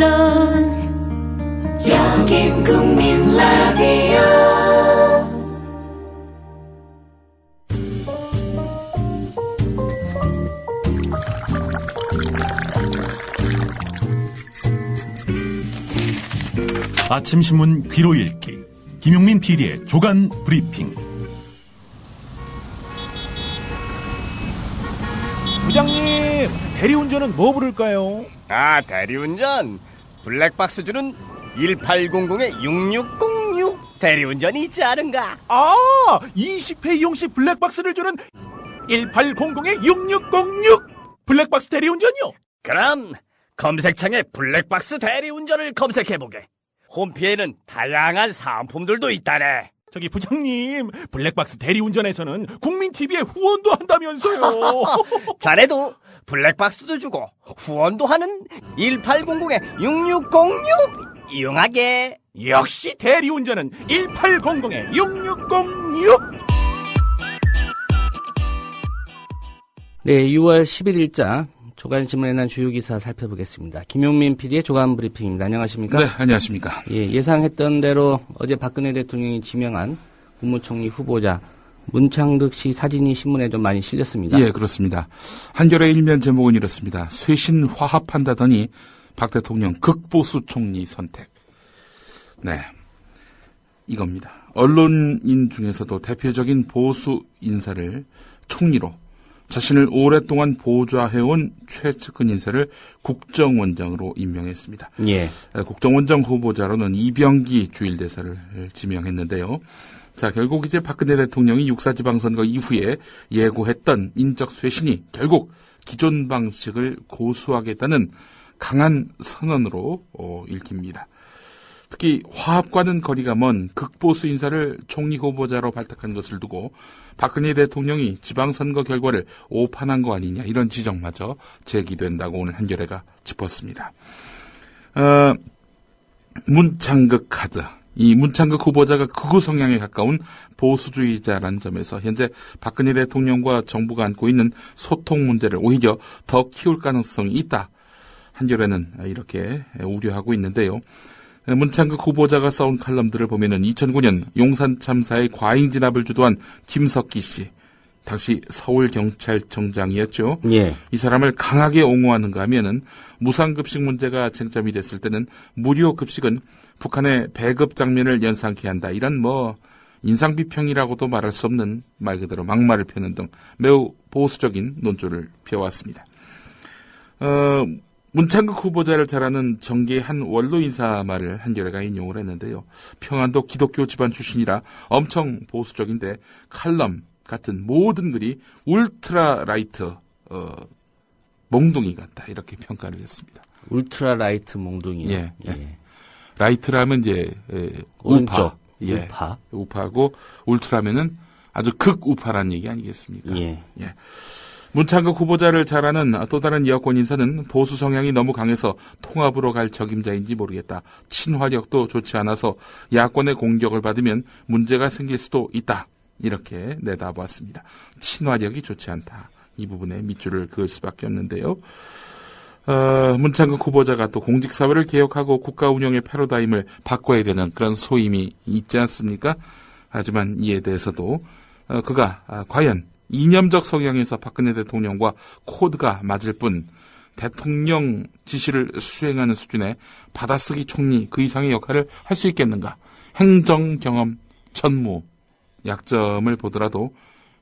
언론, 여긴 국민 라디오. 아침 신문 귀로 읽기 김용민 PD의 조간 브리핑. 부장님, 대리운전은 뭐 부를까요? 대리운전 블랙박스 주는 1800-6606 대리운전이 있지 않은가? 20회 이용시 블랙박스를 주는 1800-6606 블랙박스 대리운전이요? 그럼 검색창에 블랙박스 대리운전을 검색해보게. 홈피에는 다양한 상품들도 있다네. 저기 부장님, 블랙박스 대리운전에서는 국민TV에 후원도 한다면서요. 자네도 블랙박스도 주고 후원도 하는 1800-6606 이용하게. 역시 대리운전은 1800-6606. 네, 6월 11일자 조간신문에 난 주요 기사 살펴보겠습니다. 김용민 PD의 조간 브리핑입니다. 안녕하십니까? 네, 안녕하십니까? 예, 예상했던 대로 어제 박근혜 대통령이 지명한 국무총리 후보자 문창득 씨 사진이 신문에 좀 많이 실렸습니다. 예, 그렇습니다. 한겨레 일면 제목은 이렇습니다. 쇄신 화합한다더니 박 대통령 극보수 총리 선택. 네, 이겁니다. 언론인 중에서도 대표적인 보수 인사를 총리로, 자신을 오랫동안 보좌해온 최측근 인사를 국정원장으로 임명했습니다. 예. 국정원장 후보자로는 이병기 주일대사를 지명했는데요. 자, 결국 이제 박근혜 대통령이 육사지방선거 이후에 예고했던 인적 쇄신이 결국 기존 방식을 고수하겠다는 강한 선언으로 읽힙니다. 특히 화합과는 거리가 먼 극보수 인사를 총리 후보자로 발탁한 것을 두고 박근혜 대통령이 지방선거 결과를 오판한 거 아니냐, 이런 지적마저 제기된다고 오늘 한겨레가 짚었습니다. 문창극 카드. 이 문창극 후보자가 극우 성향에 가까운 보수주의자라는 점에서 현재 박근혜 대통령과 정부가 안고 있는 소통 문제를 오히려 더 키울 가능성이 있다. 한겨레는 이렇게 우려하고 있는데요. 문창극 후보자가 써온 칼럼들을 보면은 2009년 용산 참사의 과잉 진압을 주도한 김석기 씨, 당시 서울경찰청장이었죠. 예. 이 사람을 강하게 옹호하는가 하면은 무상급식 문제가 쟁점이 됐을 때는 무료급식은 북한의 배급 장면을 연상케 한다, 이런 인상비평이라고도 말할 수 없는 말 그대로 막말을 펴는 등 매우 보수적인 논조를 펴왔습니다. 문창극 후보자를 잘 아는 정계의 한 원로 인사 말을 한겨레가 인용을 했는데요. 평안도 기독교 집안 출신이라 엄청 보수적인데 칼럼 같은 모든 글이 울트라 라이트 몽둥이 같다, 이렇게 평가를 했습니다. 울트라 라이트 몽둥이요. 예. 라이트라면 이제 우파, 우파. 우파고 울트라면은 아주 극우파라는 얘기 아니겠습니까? 예. 문창극 후보자를 잘 아는 또 다른 여권 인사는 보수 성향이 너무 강해서 통합으로 갈 적임자인지 모르겠다. 친화력도 좋지 않아서 야권의 공격을 받으면 문제가 생길 수도 있다, 이렇게 내다봤습니다. 친화력이 좋지 않다. 이 부분에 밑줄을 그을 수밖에 없는데요. 문창극 후보자가 또 공직사회를 개혁하고 국가 운영의 패러다임을 바꿔야 되는 그런 소임이 있지 않습니까? 하지만 이에 대해서도 그가 과연 이념적 성향에서 박근혜 대통령과 코드가 맞을 뿐 대통령 지시를 수행하는 수준의 받아쓰기 총리 그 이상의 역할을 할 수 있겠는가? 행정 경험 전무 약점을 보더라도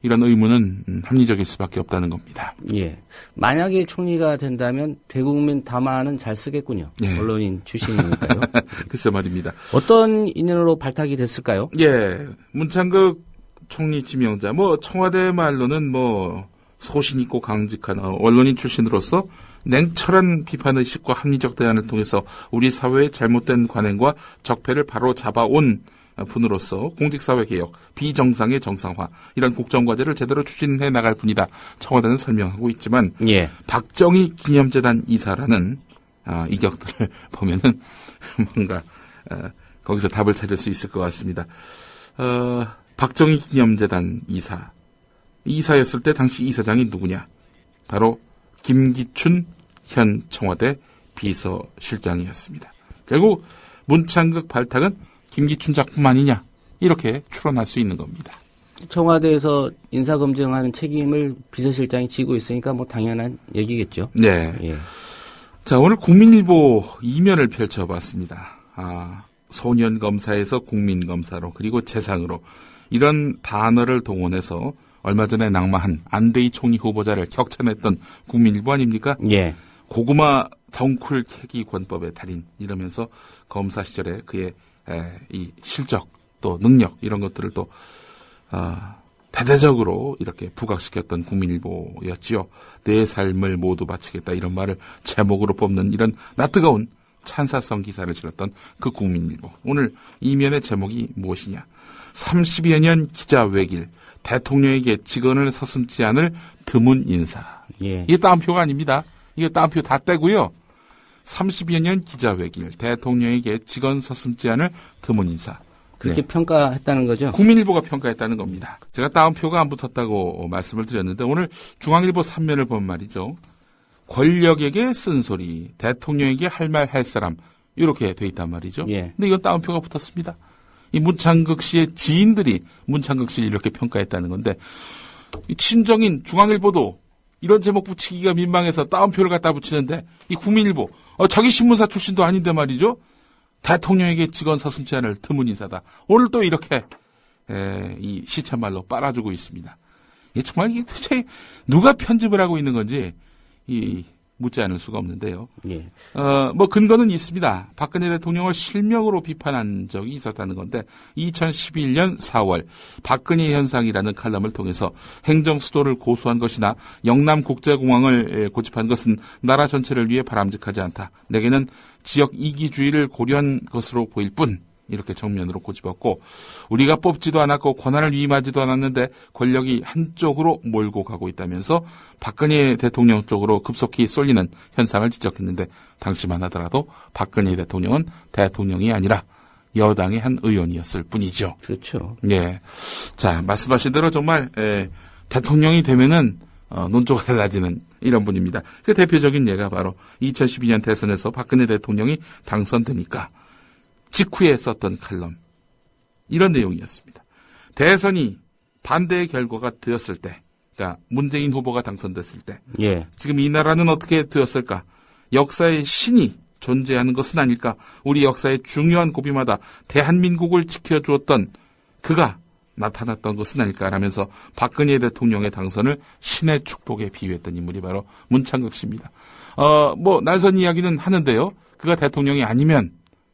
이런 의문은 합리적일 수밖에 없다는 겁니다. 예. 만약에 총리가 된다면 대국민 담화는 잘 쓰겠군요. 예. 언론인 출신이니까요. 글쎄 말입니다. 어떤 인연으로 발탁이 됐을까요? 예. 문창극 총리 지명자, 청와대 말로는 소신 있고 강직한 언론인 출신으로서 냉철한 비판의식과 합리적 대안을 통해서 우리 사회의 잘못된 관행과 적폐를 바로 잡아온 분으로서 공직사회 개혁, 비정상의 정상화, 이런 국정과제를 제대로 추진해 나갈 분이다, 청와대는 설명하고 있지만, 예. 박정희 기념재단 이사라는 이격들을 보면은 뭔가 거기서 답을 찾을 수 있을 것 같습니다. 박정희 기념재단 이사였을 때 당시 이사장이 누구냐? 바로 김기춘 현 청와대 비서실장이었습니다. 결국 문창극 발탁은 김기춘 작품 아니냐 이렇게 추론할 수 있는 겁니다. 청와대에서 인사검증하는 책임을 비서실장이 지고 있으니까 뭐 당연한 얘기겠죠. 네. 예. 자, 오늘 국민일보 이면을 펼쳐봤습니다. 소년검사에서 국민검사로 그리고 재상으로 이런 단어를 동원해서 얼마 전에 낙마한 안대희 총리 후보자를 격찬했던 국민일보 아닙니까? 예. 고구마 덩쿨 캐기 권법의 달인 이러면서 검사 시절에 그의 이 실적 또 능력 이런 것들을 또 대대적으로 이렇게 부각시켰던 국민일보였지요. 내 삶을 모두 바치겠다 이런 말을 제목으로 뽑는 이런 낯뜨거운 찬사성 기사를 실었던 그 국민일보. 오늘 이면의 제목이 무엇이냐. 30여 년 기자 외길, 대통령에게 직언을 서슴지 않을 드문 인사. 예. 이게 따옴표가 아닙니다. 이거 따옴표 다 떼고요. 30여 년 기자 외길, 대통령에게 직언 서슴지 않을 드문 인사. 그렇게 네. 평가했다는 거죠? 국민일보가 평가했다는 겁니다. 제가 따옴표가 안 붙었다고 말씀을 드렸는데 오늘 중앙일보 3면을 보면 말이죠. 권력에게 쓴소리, 대통령에게 할 말 할 사람 이렇게 돼 있단 말이죠. 예. 근데 이건 따옴표가 붙었습니다. 이 문창극 씨의 지인들이 문창극 씨를 이렇게 평가했다는 건데 이 친정인 중앙일보도 이런 제목 붙이기가 민망해서 따옴표를 갖다 붙이는데 이 국민일보 자기 신문사 출신도 아닌데 말이죠. 대통령에게 직언 서슴지 않을 드문 인사다. 오늘 또 이렇게 이 시쳇말로 빨아주고 있습니다. 이게 정말 이게 도대체 누가 편집을 하고 있는 건지 묻지 않을 수가 없는데요. 예. 뭐 근거는 있습니다. 박근혜 대통령을 실명으로 비판한 적이 있었다는 건데 2011년 4월 박근혜 현상이라는 칼럼을 통해서 행정 수도를 고수한 것이나 영남국제공항을 고집한 것은 나라 전체를 위해 바람직하지 않다. 내게는 지역 이기주의를 고려한 것으로 보일 뿐 이렇게 정면으로 고집었고 우리가 뽑지도 않았고 권한을 위임하지도 않았는데 권력이 한쪽으로 몰고 가고 있다면서 박근혜 대통령 쪽으로 급속히 쏠리는 현상을 지적했는데 당시만 하더라도 박근혜 대통령은 대통령이 아니라 여당의 한 의원이었을 뿐이죠. 그렇죠. 예. 자, 말씀하신 대로 정말 대통령이 되면은 논조가 달라지는 이런 분입니다. 그 대표적인 예가 바로 2012년 대선에서 박근혜 대통령이 당선되니까 직후에 썼던 칼럼 이런 내용이었습니다. 대선이 반대의 결과가 되었을 때, 그러니까 문재인 후보가 당선됐을 때, 예. 지금 이 나라는 어떻게 되었을까? 역사의 신이 존재하는 것은 아닐까? 우리 역사의 중요한 고비마다 대한민국을 지켜주었던 그가 나타났던 것은 아닐까라면서 박근혜 대통령의 당선을 신의 축복에 비유했던 인물이 바로 문창극 씨입니다. 뭐 날선 이야기는 하는데요. 그가 대통령이 아니면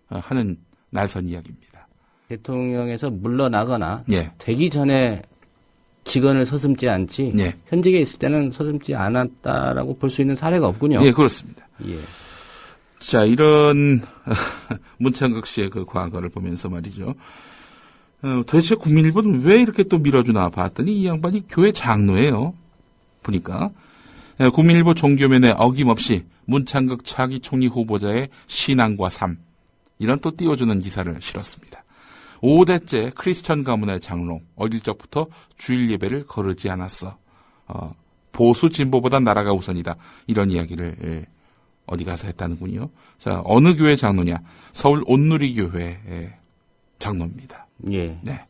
하는 날선 이야기입니다. 대통령에서 물러나거나 예. 되기 전에 직언을 서슴지 않지 예. 현직에 있을 때는 서슴지 않았다라고 볼 수 있는 사례가 없군요. 예, 그렇습니다. 예. 자, 이런 문창극 씨의 그 과거를 보면서 말이죠. 도대체 국민일보는 왜 이렇게 또 밀어주나 봤더니 이 양반이 교회 장로예요. 보니까 국민일보 종교면에 어김없이 문창극 차기 총리 후보자의 신앙과 삶 이런 또 띄워주는 기사를 실었습니다. 5대째 크리스천 가문의 장로, 어릴 적부터 주일 예배를 거르지 않았어. 보수 진보보다 나라가 우선이다. 이런 이야기를 어디 가서 했다는군요. 자, 어느 교회 장로냐? 서울 온누리교회 장로입니다. 예. 네,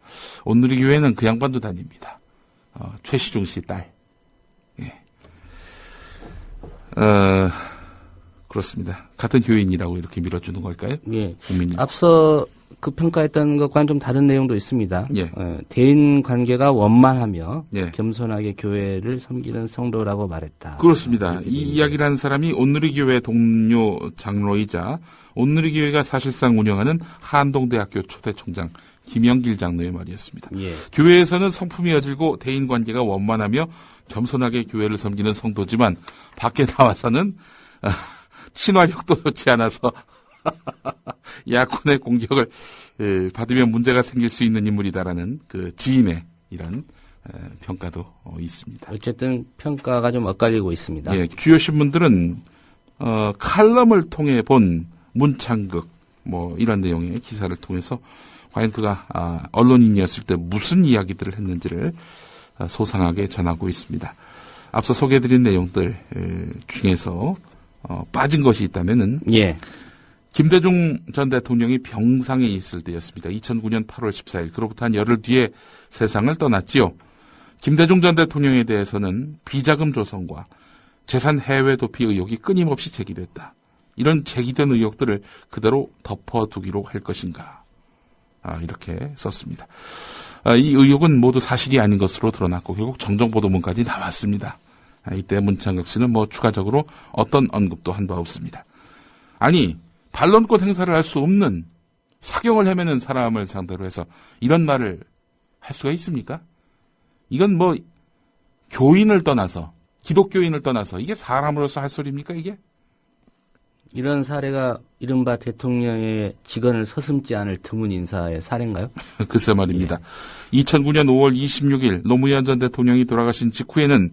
온누리교회는 그 양반도 다닙니다. 최시중 씨 딸. 예. 그렇습니다. 같은 교인이라고 이렇게 밀어주는 걸까요? 예. 국민일보. 앞서 그 평가했던 것과는 좀 다른 내용도 있습니다. 예. 대인 관계가 원만하며 예. 겸손하게 교회를 섬기는 성도라고 말했다. 그렇습니다. 이 이야기를 하는 사람이 온누리교회 동료 장로이자 온누리교회가 사실상 운영하는 한동대학교 초대 총장 김영길 장로의 말이었습니다. 예. 교회에서는 성품이 어질고 대인 관계가 원만하며 겸손하게 교회를 섬기는 성도지만 밖에 나와서는 친화력도 좋지 않아서 야권의 공격을 받으면 문제가 생길 수 있는 인물이다라는 그 지인의 이런 평가도 있습니다. 어쨌든 평가가 좀 엇갈리고 있습니다. 예, 주요 신문들은 칼럼을 통해 본 문창극 뭐 이런 내용의 기사를 통해서 과연 그가 언론인이었을 때 무슨 이야기들을 했는지를 소상하게 전하고 있습니다. 앞서 소개해드린 내용들 중에서 빠진 것이 있다면은 예. 김대중 전 대통령이 병상에 있을 때였습니다. 2009년 8월 14일. 그로부터 한 열흘 뒤에 세상을 떠났지요. 김대중 전 대통령에 대해서는 비자금 조성과 재산 해외 도피 의혹이 끊임없이 제기됐다. 이런 제기된 의혹들을 그대로 덮어두기로 할 것인가. 이렇게 썼습니다. 이 의혹은 모두 사실이 아닌 것으로 드러났고 결국 정정보도문까지 나왔습니다. 이때 문창극 씨는 뭐 추가적으로 어떤 언급도 한 바 없습니다. 아니, 반론권 행사를 할 수 없는 사경을 헤매는 사람을 상대로 해서 이런 말을 할 수가 있습니까? 이건 뭐 교인을 떠나서 기독교인을 떠나서 이게 사람으로서 할 소리입니까 이게? 이런 사례가 이른바 대통령의 직언을 서슴지 않을 드문 인사의 사례인가요? 글쎄 말입니다. 2009년 5월 26일 노무현 전 대통령이 돌아가신 직후에는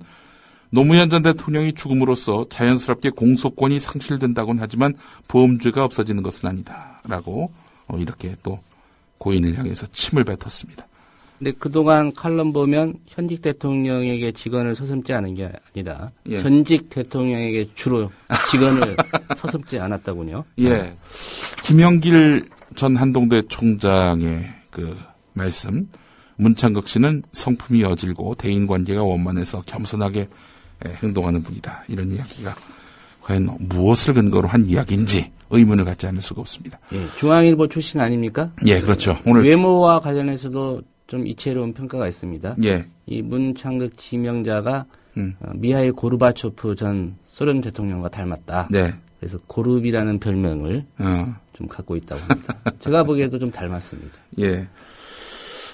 노무현 전 대통령이 죽음으로써 자연스럽게 공소권이 상실된다고는 하지만 보험죄가 없어지는 것은 아니다. 라고 이렇게 또 고인을 향해서 침을 뱉었습니다. 근데 그동안 칼럼 보면 현직 대통령에게 직언을 서슴지 않은 게 아니라 예. 전직 대통령에게 주로 직언을 서슴지 않았다군요. 예. 김영길 전 한동대 총장의 그 말씀, 문창극 씨는 성품이 어질고 대인관계가 원만해서 겸손하게 행동하는 분이다. 이런 이야기가 과연 무엇을 근거로 한 이야기인지 의문을 갖지 않을 수가 없습니다. 예, 중앙일보 출신 아닙니까? 예, 그렇죠. 오늘 외모와 관련해서도 좀 이채로운 평가가 있습니다. 예. 이 문창극 지명자가 미하일 고르바초프 전 소련 대통령과 닮았다. 네. 그래서 고르비라는 별명을 좀 갖고 있다고 합니다. 제가 보기에도 좀 닮았습니다. 예.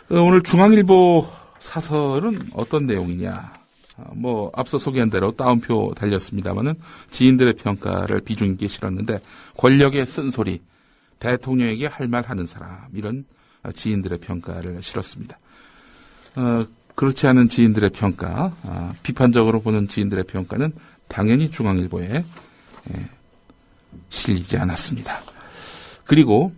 오늘 중앙일보 사설은 어떤 내용이냐. 뭐 앞서 소개한 대로 따옴표 달렸습니다마는 지인들의 평가를 비중 있게 실었는데 권력의 쓴소리, 대통령에게 할 말 하는 사람 이런 지인들의 평가를 실었습니다. 그렇지 않은 지인들의 평가, 비판적으로 보는 지인들의 평가는 당연히 중앙일보에 실리지 않았습니다. 그리고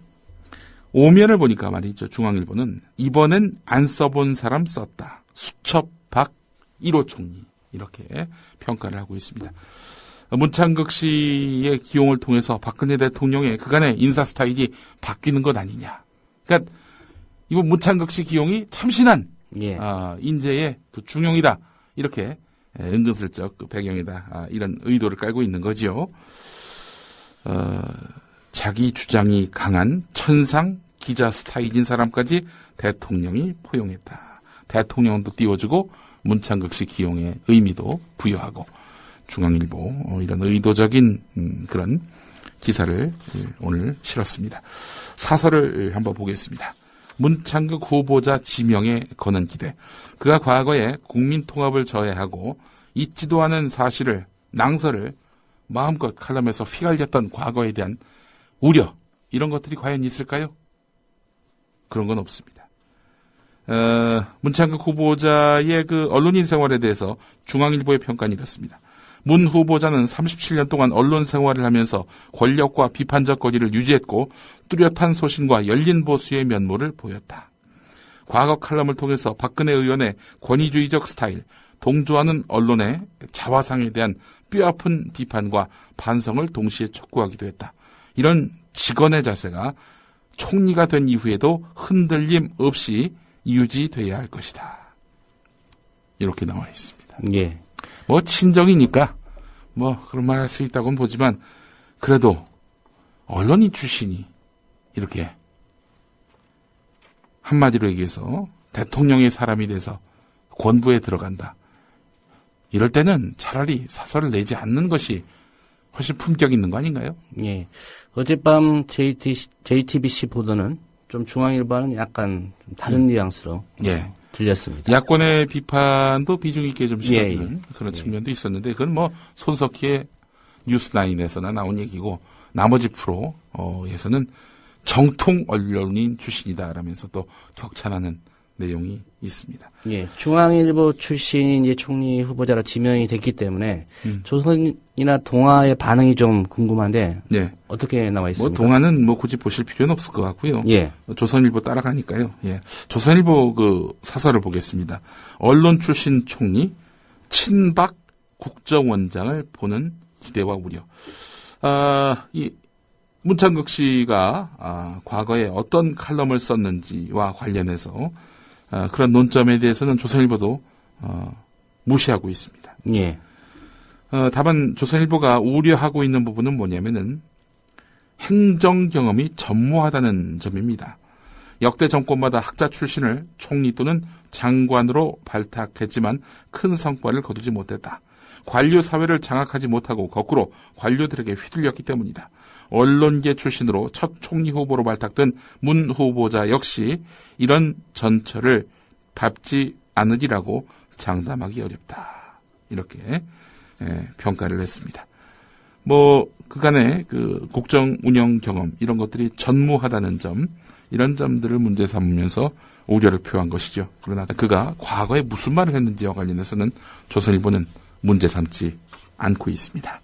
오면을 보니까 말이죠. 중앙일보는 이번엔 안 써본 사람 썼다. 수첩 박 1호 총리 이렇게 평가를 하고 있습니다. 문창극 씨의 기용을 통해서 박근혜 대통령의 그간의 인사 스타일이 바뀌는 것 아니냐. 그러니까 이번 문창극 씨 기용이 참신한 예. 인재의 그 중용이다. 이렇게 은근슬쩍 그 배경에다 이런 의도를 깔고 있는 거죠. 자기 주장이 강한 천상 기자 스타일인 사람까지 대통령이 포용했다. 대통령도 띄워주고 문창극 씨 기용의 의미도 부여하고 중앙일보 이런 의도적인 그런 기사를 오늘 실었습니다. 사설을 한번 보겠습니다. 문창극 후보자 지명에 거는 기대. 그가 과거에 국민 통합을 저해하고 잊지도 않은 사실을 낭설을 마음껏 칼럼에서 휘갈렸던 과거에 대한 우려 이런 것들이 과연 있을까요? 그런 건 없습니다. 문창극 후보자의 그 언론인 생활에 대해서 중앙일보의 평가는 이렇습니다. 문 후보자는 37년 동안 언론 생활을 하면서 권력과 비판적 거리를 유지했고 뚜렷한 소신과 열린 보수의 면모를 보였다. 과거 칼럼을 통해서 박근혜 의원의 권위주의적 스타일, 동조하는 언론의 자화상에 대한 뼈아픈 비판과 반성을 동시에 촉구하기도 했다. 이런 직원의 자세가 총리가 된 이후에도 흔들림 없이 유지돼야 할 것이다. 이렇게 나와 있습니다. 예. 뭐 친정이니까 뭐 그런 말 할 수 있다고는 보지만 그래도 언론인 출신이 이렇게 한마디로 얘기해서 대통령의 사람이 돼서 권부에 들어간다. 이럴 때는 차라리 사설을 내지 않는 것이 훨씬 품격 있는 거 아닌가요? 예. 어젯밤 JTBC 보도는 좀 중앙일보와는 약간 좀 다른 뉘앙스로 예. 들렸습니다. 야권의 비판도 비중 있게 좀 실어주는 예. 그런 측면도 있었는데 그건 뭐 손석희의 뉴스나인에서나 나온 얘기고 나머지 프로에서는 정통 언론인 출신이다라면서 또 격찬하는 내용이 있습니다. 예, 중앙일보 출신인 이제 총리 후보자로 지명이 됐기 때문에 조선이나 동아의 반응이 좀 궁금한데 네. 어떻게 나와 있습니까? 뭐 동아는 뭐 굳이 보실 필요는 없을 것 같고요. 예. 조선일보 따라가니까요. 예. 조선일보 그 사설을 보겠습니다. 언론 출신 총리 친박 국정원장을 보는 기대와 우려. 이 문창극 씨가 과거에 어떤 칼럼을 썼는지와 관련해서 그런 논점에 대해서는 조선일보도 무시하고 있습니다. 예. 다만 조선일보가 우려하고 있는 부분은 뭐냐면은 행정 경험이 전무하다는 점입니다. 역대 정권마다 학자 출신을 총리 또는 장관으로 발탁했지만 큰 성과를 거두지 못했다. 관료 사회를 장악하지 못하고 거꾸로 관료들에게 휘둘렸기 때문이다. 언론계 출신으로 첫 총리 후보로 발탁된 문 후보자 역시 이런 전철을 밟지 않으리라고 장담하기 어렵다. 이렇게 평가를 했습니다. 그간의 그 국정 운영 경험 이런 것들이 전무하다는 점, 이런 점들을 문제 삼으면서 우려를 표한 것이죠. 그러나 그가 과거에 무슨 말을 했는지와 관련해서는 조선일보는 문제 삼지 않고 있습니다.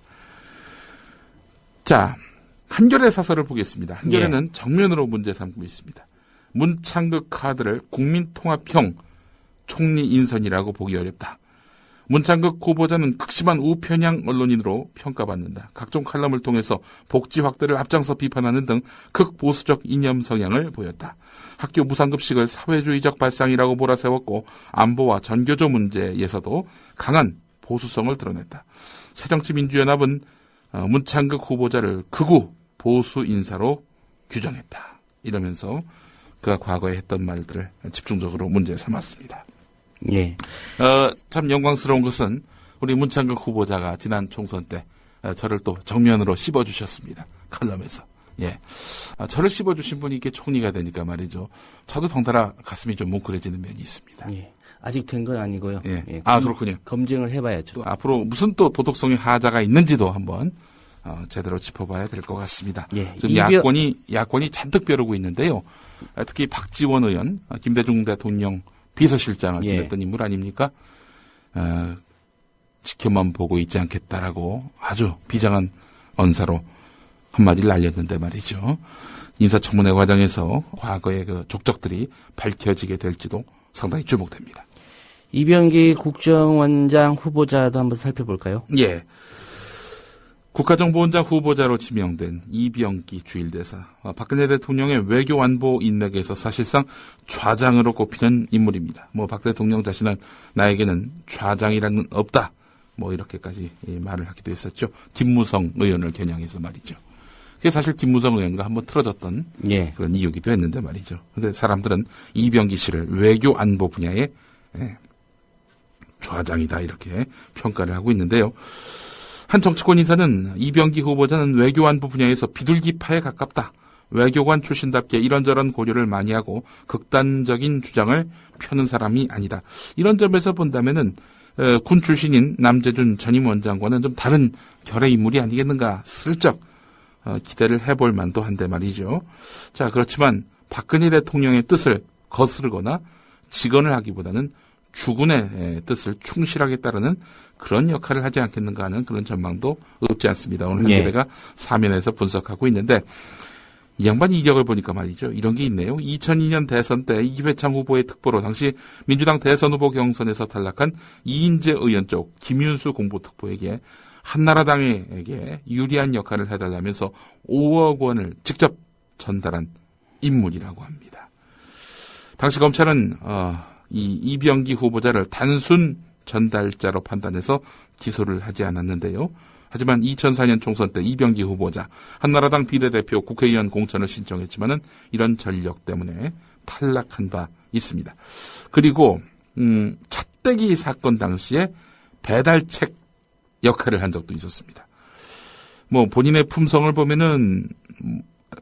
자, 한겨레 사설을 보겠습니다. 한겨레는 정면으로 문제 삼고 있습니다. 문창극 카드를 국민통합형 총리 인선이라고 보기 어렵다. 문창극 후보자는 극심한 우편향 언론인으로 평가받는다. 각종 칼럼을 통해서 복지 확대를 앞장서 비판하는 등 극보수적 이념 성향을 보였다. 학교 무상급식을 사회주의적 발상이라고 몰아세웠고 안보와 전교조 문제에서도 강한 보수성을 드러냈다. 새정치민주연합은 문창극 후보자를 극우 보수 인사로 규정했다. 이러면서 그가 과거에 했던 말들을 집중적으로 문제 삼았습니다. 예. 참 영광스러운 것은 우리 문창극 후보자가 지난 총선 때 저를 또 정면으로 씹어주셨습니다. 칼럼에서. 예. 저를 씹어주신 분이 이렇게 총리가 되니까 말이죠. 저도 덩달아 가슴이 좀 뭉클해지는 면이 있습니다. 예. 아직 된 건 아니고요. 예. 예. 그렇군요. 검증을 해봐야죠. 또 앞으로 무슨 또 도덕성의 하자가 있는지도 한번 제대로 짚어봐야 될 것 같습니다. 예. 지금 야권이 잔뜩 벼르고 있는데요. 특히 박지원 의원, 김대중 대통령 비서실장을 지냈던 인물 아닙니까? 지켜만 보고 있지 않겠다라고 아주 비장한 언사로 한마디를 날렸는데 말이죠. 인사청문회 과정에서 과거의 그 족적들이 밝혀지게 될지도 상당히 주목됩니다. 이병기 국정원장 후보자도 한번 살펴볼까요? 예. 국가정보원장 후보자로 지명된 이병기 주일대사. 박근혜 대통령의 외교안보 인맥에서 사실상 좌장으로 꼽히는 인물입니다. 박 대통령 자신은 나에게는 좌장이라는 없다. 이렇게까지 말을 하기도 했었죠. 김무성 의원을 겨냥해서 말이죠. 그게 사실 김무성 의원과 한번 틀어졌던 그런 이유기도 했는데 말이죠. 근데 사람들은 이병기 씨를 외교안보 분야의 좌장이다 이렇게 평가를 하고 있는데요. 한 정치권 인사는 이병기 후보자는 외교안보 분야에서 비둘기파에 가깝다. 외교관 출신답게 이런저런 고려를 많이 하고 극단적인 주장을 펴는 사람이 아니다. 이런 점에서 본다면은 군 출신인 남재준 전임 원장과는 좀 다른 결의 인물이 아니겠는가 슬쩍 기대를 해볼 만도 한데 말이죠. 자, 그렇지만 박근혜 대통령의 뜻을 거스르거나 직언을 하기보다는 주군의 뜻을 충실하게 따르는 그런 역할을 하지 않겠는가 하는 그런 전망도 없지 않습니다. 오늘 한겨레가 사면에서 분석하고 있는데 이 양반이 이력을 보니까 말이죠. 이런 게 있네요. 2002년 대선 때 이회창 후보의 특보로 당시 민주당 대선 후보 경선에서 탈락한 이인재 의원 쪽 김윤수 공보특보에게 한나라당에게 유리한 역할을 해달라면서 5억 원을 직접 전달한 인물이라고 합니다. 당시 검찰은 이 이병기 후보자를 단순 전달자로 판단해서 기소를 하지 않았는데요. 하지만 2004년 총선 때 이병기 후보자 한나라당 비례대표 국회의원 공천을 신청했지만은 이런 전력 때문에 탈락한 바 있습니다. 그리고 차떼기 사건 당시에 배달책 역할을 한 적도 있었습니다. 본인의 품성을 보면은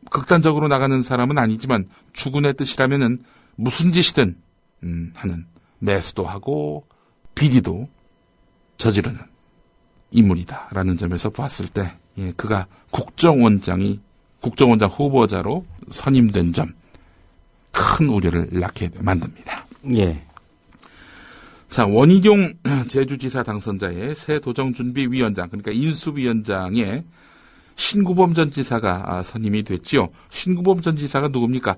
극단적으로 나가는 사람은 아니지만 주군의 뜻이라면은 무슨 짓이든 하는 매수도 하고 비리도 저지르는 인물이다라는 점에서 봤을 때 그가 국정원장 후보자로 선임된 점 큰 우려를 낳게 만듭니다. 예. 자, 원희룡 제주지사 당선자의 새 도정준비위원장 그러니까 인수위원장에 신구범 전 지사가 선임이 됐지요. 신구범 전 지사가 누굽니까?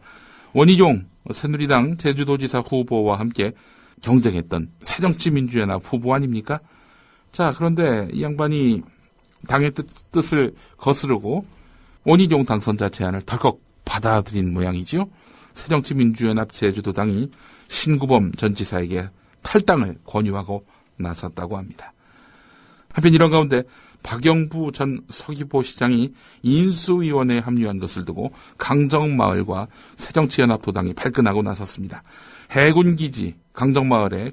원희룡 새누리당 제주도지사 후보와 함께 경쟁했던 새정치민주연합 후보 아닙니까? 자, 그런데 이 양반이 당의 뜻을 거스르고 원희룡 당선자 제안을 덜컥 받아들인 모양이지요. 새정치민주연합 제주도당이 신구범 전 지사에게 탈당을 권유하고 나섰다고 합니다. 한편 이런 가운데 박영부 전 서귀포시장이 인수위원회에 합류한 것을 두고 강정마을과 새정치연합도당이 발끈하고 나섰습니다. 해군기지, 강정마을에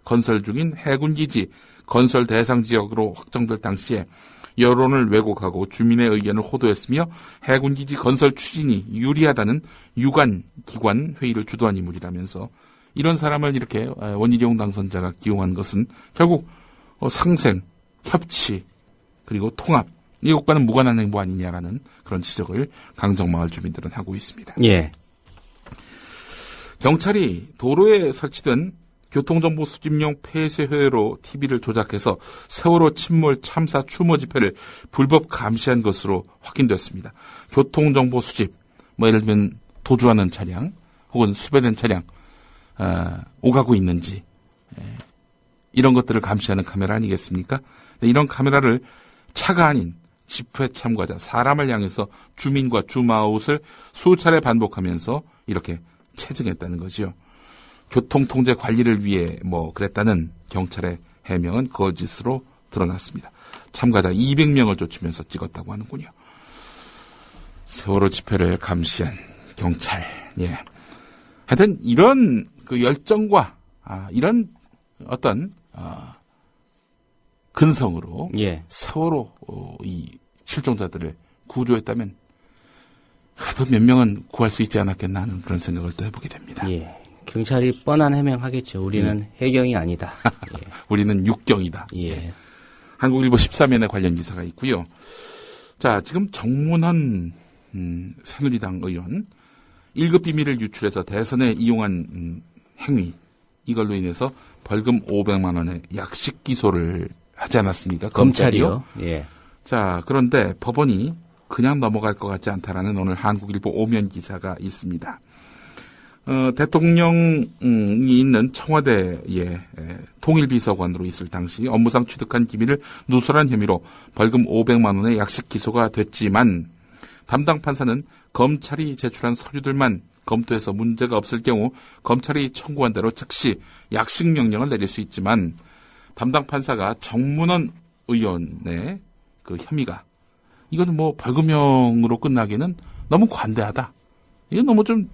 건설 중인 해군기지 건설 대상 지역으로 확정될 당시에 여론을 왜곡하고 주민의 의견을 호도했으며 해군기지 건설 추진이 유리하다는 유관기관 회의를 주도한 인물이라면서 이런 사람을 이렇게 원희룡 당선자가 기용한 것은 결국 상생, 협치, 그리고 통합, 이것과는 무관한 행보 아니냐라는 그런 지적을 강정마을 주민들은 하고 있습니다. 예. 경찰이 도로에 설치된 교통정보 수집용 폐쇄회로 TV를 조작해서 세월호 침몰 참사 추모 집회를 불법 감시한 것으로 확인됐습니다. 교통정보 수집, 예를 들면 도주하는 차량 혹은 수배된 차량 오가고 있는지 이런 것들을 감시하는 카메라 아니겠습니까? 이런 카메라를 차가 아닌 집회 참가자, 사람을 향해서 주민과 주마웃을 수차례 반복하면서 이렇게 체증했다는 거지요. 교통통제 관리를 위해 그랬다는 경찰의 해명은 거짓으로 드러났습니다. 참가자 200명을 쫓으면서 찍었다고 하는군요. 세월호 집회를 감시한 경찰. 예. 하여튼 이런 열정과 이런 어떤 근성으로 예. 세월호 이 실종자들을 구조했다면 그래도 몇 명은 구할 수 있지 않았겠나 하는 그런 생각을 또 해보게 됩니다. 예. 경찰이 뻔한 해명하겠죠. 우리는 해경이 아니다. 예. 우리는 육경이다. 예. 한국일보 13면에 관련 기사가 있고요. 자, 지금 정문헌 새누리당 의원 1급 비밀을 유출해서 대선에 이용한 행위, 이걸로 인해서 벌금 500만 원의 약식 기소를 하지 않았습니까? 검찰이요. 예. 자, 그런데 법원이 그냥 넘어갈 것 같지 않다라는 오늘 한국일보 5면 기사가 있습니다. 대통령이 있는 청와대의 통일비서관으로 있을 당시 업무상 취득한 기밀을 누설한 혐의로 벌금 500만 원의 약식 기소가 됐지만 담당 판사는 검찰이 제출한 서류들만 검토해서 문제가 없을 경우 검찰이 청구한 대로 즉시 약식 명령을 내릴 수 있지만 담당 판사가 정문헌 의원의 그 혐의가 이거는 벌금형으로 끝나기는 너무 관대하다. 이건 너무 좀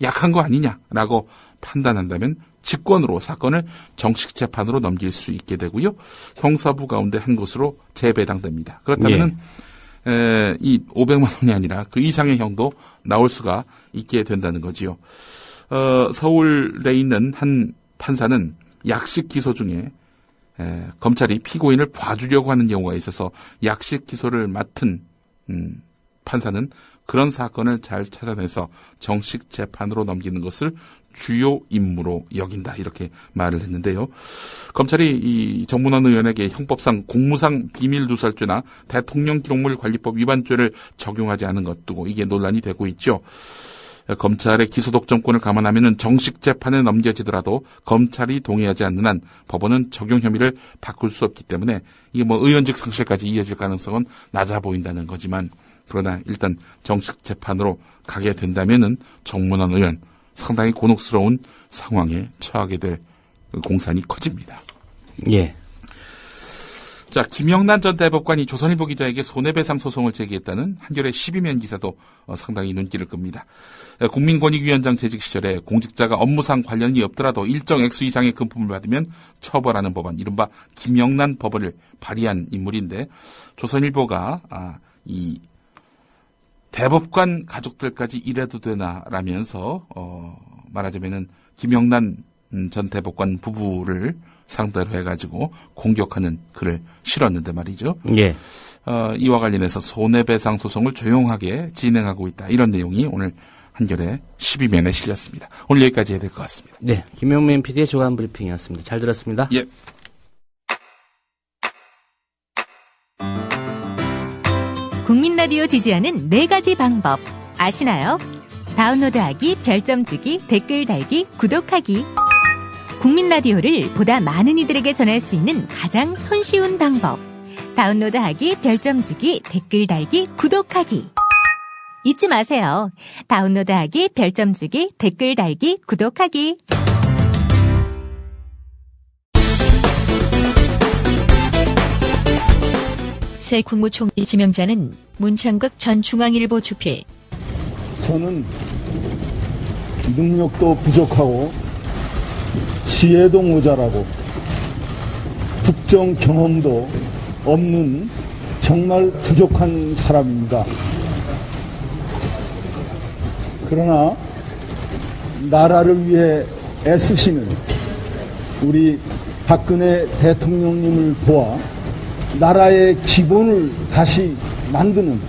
약한 거 아니냐라고 판단한다면 직권으로 사건을 정식 재판으로 넘길 수 있게 되고요. 형사부 가운데 한 곳으로 재배당됩니다. 그렇다면 이 500만 원이 아니라 그 이상의 형도 나올 수가 있게 된다는 거지요. 서울에 있는 한 판사는 약식 기소 중에 검찰이 피고인을 봐주려고 하는 경우가 있어서 약식 기소를 맡은 판사는 그런 사건을 잘 찾아내서 정식 재판으로 넘기는 것을 주요 임무로 여긴다, 이렇게 말을 했는데요. 검찰이 이 정문헌 의원에게 형법상 공무상 비밀누설죄나 대통령 기록물 관리법 위반죄를 적용하지 않은 것 두고 이게 논란이 되고 있죠. 검찰의 기소 독점권을 감안하면 정식 재판에 넘겨지더라도 검찰이 동의하지 않는 한 법원은 적용 혐의를 바꿀 수 없기 때문에 이게 의원직 상실까지 이어질 가능성은 낮아 보인다는 거지만, 그러나 일단 정식 재판으로 가게 된다면은 정문헌 의원 상당히 곤혹스러운 상황에 처하게 될 공산이 커집니다. 예. 자, 김영란 전 대법관이 조선일보 기자에게 손해배상 소송을 제기했다는 한겨레 12면 기사도 상당히 눈길을 끕니다. 국민권익위원장 재직 시절에 공직자가 업무상 관련이 없더라도 일정 액수 이상의 금품을 받으면 처벌하는 법안, 이른바 김영란 법을 발의한 인물인데, 조선일보가 이 대법관 가족들까지 이래도 되나라면서 말하자면은 김영란 전 대법관 부부를 상대로 해가지고 공격하는 글을 실었는데 말이죠. 예. 이와 관련해서 손해배상 소송을 조용하게 진행하고 있다, 이런 내용이 오늘 한겨레 12면에 실렸습니다. 오늘 여기까지 해야 될 것 같습니다. 네, 김용민 PD의 조간 브리핑이었습니다. 잘 들었습니다. 예. 국민 라디오 지지하는 4가지 방법 아시나요? 다운로드하기, 별점 주기, 댓글 달기, 구독하기. 국민 라디오를 보다 많은 이들에게 전할 수 있는 가장 손쉬운 방법. 다운로드하기, 별점 주기, 댓글 달기, 구독하기. 잊지 마세요. 다운로드하기, 별점 주기, 댓글 달기, 구독하기. 새 국무총리 지명자는 문창극 전 중앙일보 주필. 저는 능력도 부족하고 지혜도 모자라고 국정 경험도 없는 정말 부족한 사람입니다. 그러나 나라를 위해 애쓰시는 우리 박근혜 대통령님을 도와 나라의 기본을 다시 만드는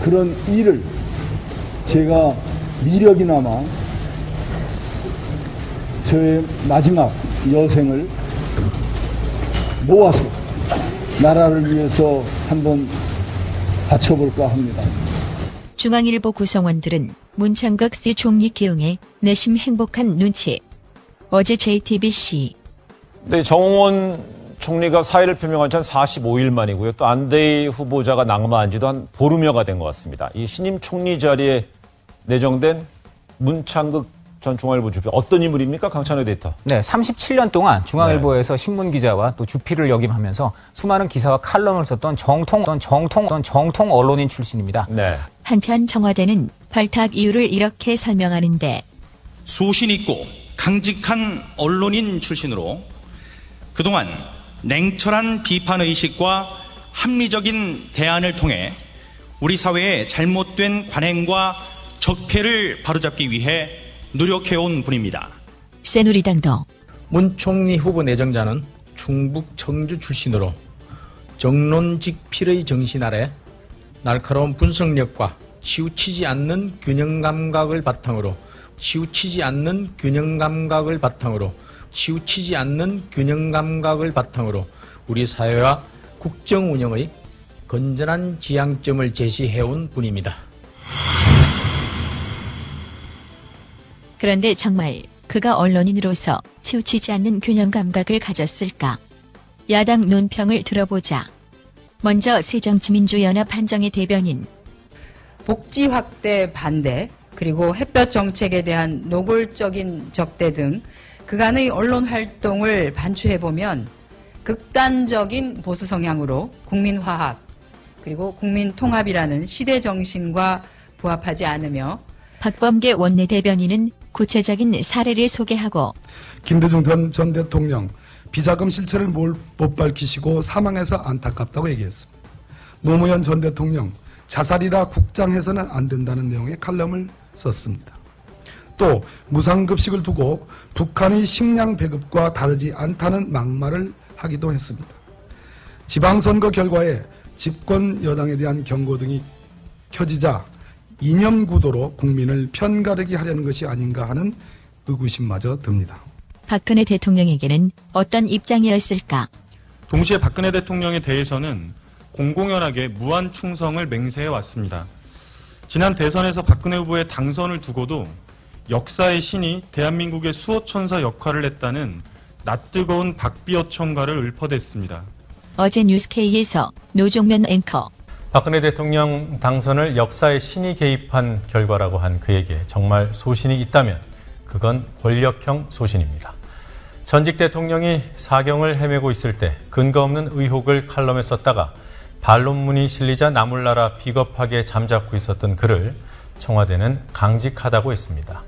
그런 일을 제가 미력이나마 저의 마지막 여생을 모아서 나라를 위해서 한번 바쳐볼까 합니다. 중앙일보 구성원들은 문창극 씨 총리 기용에 내심 행복한 눈치. 어제 JTBC. 네, 정홍원 총리가 사의를 표명한 지 한 45일 만이고요. 또 안대희 후보자가 낙마한 지도 한 보름여가 된 것 같습니다. 이 신임 총리 자리에 내정된 문창극 전 중앙일보 주필 어떤 인물입니까? 강찬호 에디터. 네, 37년 동안 중앙일보에서 신문기자와 또 주필을 역임하면서 수많은 기사와 칼럼을 썼던 정통 언론인 출신입니다. 네. 한편 청와대는 발탁 이유를 이렇게 설명하는데 소신 있고 강직한 언론인 출신으로 그동안 냉철한 비판의식과 합리적인 대안을 통해 우리 사회의 잘못된 관행과 적폐를 바로잡기 위해 노력해온 분입니다. 새누리당도 문 총리 후보 내정자는 충북 청주 출신으로 정론직필의 정신 아래 날카로운 분석력과 치우치지 않는 균형 감각을 바탕으로 우리 사회와 국정 운영의 건전한 지향점을 제시해온 분입니다. 그런데 정말 그가 언론인으로서 치우치지 않는 균형 감각을 가졌을까? 야당 논평을 들어보자. 먼저 새정치민주연합 한정희 대변인. 복지 확대 반대, 그리고 햇볕 정책에 대한 노골적인 적대 등 그간의 언론 활동을 반추해보면 극단적인 보수 성향으로 국민화합, 그리고 국민통합이라는 시대 정신과 부합하지 않으며 박범계 원내대변인은 구체적인 사례를 소개하고 김대중 전 대통령 비자금 실체를 못 밝히시고 사망해서 안타깝다고 얘기했습니다. 노무현 전 대통령 자살이라 국장해서는 안 된다는 내용의 칼럼을 썼습니다. 또 무상급식을 두고 북한의 식량 배급과 다르지 않다는 막말을 하기도 했습니다. 지방선거 결과에 집권 여당에 대한 경고 등이 켜지자 이념 구도로 국민을 편가르기 하려는 것이 아닌가 하는 의구심마저 듭니다. 박근혜 대통령에게는 어떤 입장이었을까? 동시에 박근혜 대통령에 대해서는 공공연하게 무한 충성을 맹세해 왔습니다. 지난 대선에서 박근혜 후보의 당선을 두고도 역사의 신이 대한민국의 수호천사 역할을 했다는 낯뜨거운 박비어천가를 읊어댔습니다. 어제 뉴스K에서 노종면 앵커. 박근혜 대통령 당선을 역사의 신이 개입한 결과라고 한 그에게 정말 소신이 있다면 그건 권력형 소신입니다. 전직 대통령이 사경을 헤매고 있을 때 근거 없는 의혹을 칼럼에 썼다가 반론문이 실리자 나몰라라 비겁하게 잠자코 있었던 그를 청와대는 강직하다고 했습니다.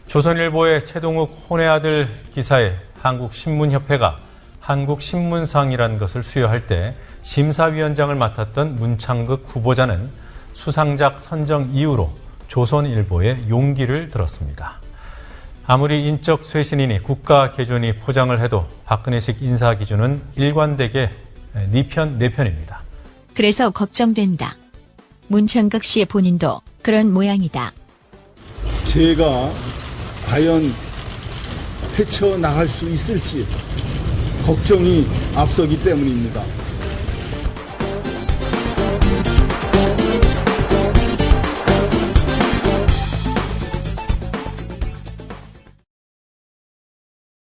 조선일보의 최동욱 혼의 아들 기사에 한국신문협회가 한국신문상이라는 것을 수여할 때 심사위원장을 맡았던 문창극 후보자는 수상작 선정 이후로 조선일보에 용기를 들었습니다. 아무리 인적 쇄신이니 국가 개존이 포장을 해도 박근혜식 인사 기준은 일관되게 네 편입니다. 그래서 걱정된다. 문창극 씨의 본인도 그런 모양이다. 제가 과연 헤쳐나갈 수 있을지 걱정이 앞서기 때문입니다.